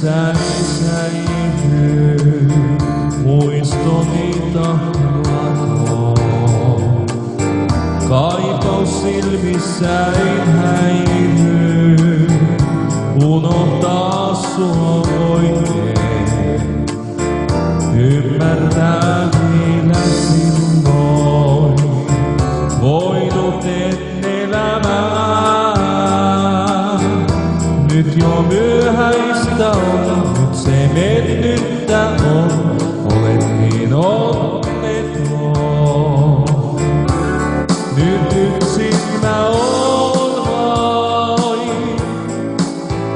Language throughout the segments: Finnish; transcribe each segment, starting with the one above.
silmissäni säilyy, muistoni tahtomaton. Kaipaus silmissäni häilyy, unohtaa sua oikein. Ymmärtää vielä silloin, voinut et elämää. Nyt jo myöhäistä on, nyt se mennyttä on, olet niin onneton. Nyt yksin mä oon vain,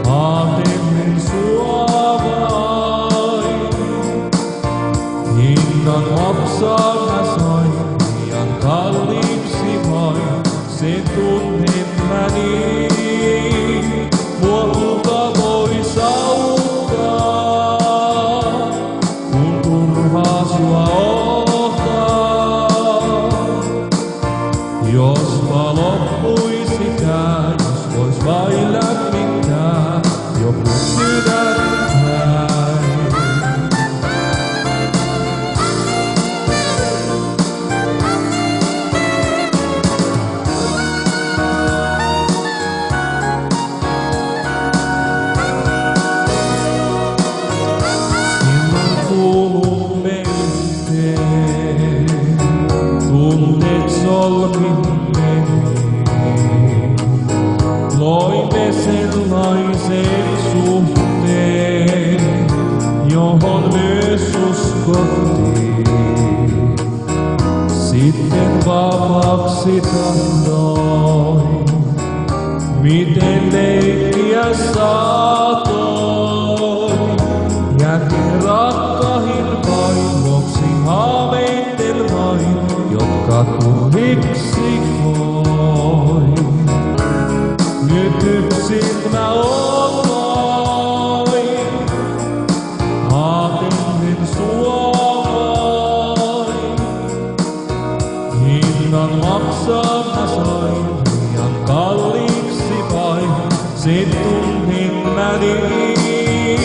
aatellen sua vain. Hinnan maksaa mä sain, liian kalliiksi vain, sen tunnen mä niin. Mua kuka vois auttaa, kun turhaa sua ohtaa. Jospa loppuisikään, jos vois vain lämmittää joku sydäntäin. Kuuluu meille, tunteet solmimme. Loimme sellaisen suhteen, johon myös uskottiin. Sitten vapaaksi tahdoin, miten leikkiä saatoin. Jätin rakkahin vain, vuoksi haaveitten vain, jotka tuhiksi koin. Nyt yksin mä oon vain, aatellen sua vain. Hinnan maksaa mä sain, liian kalliiksi vain, sen tunnen mä niin.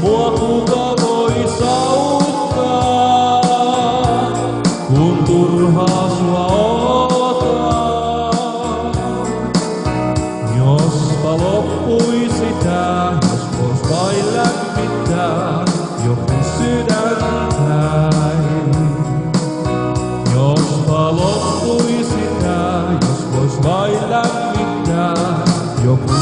Mua kuka vois auttaa, kun turhaa sua ootaa. Jospa loppuisi tää, jos vois vain lämmittää joku sydäntäin. Jospa loppuisi tää, jos vois vain lämmittää joku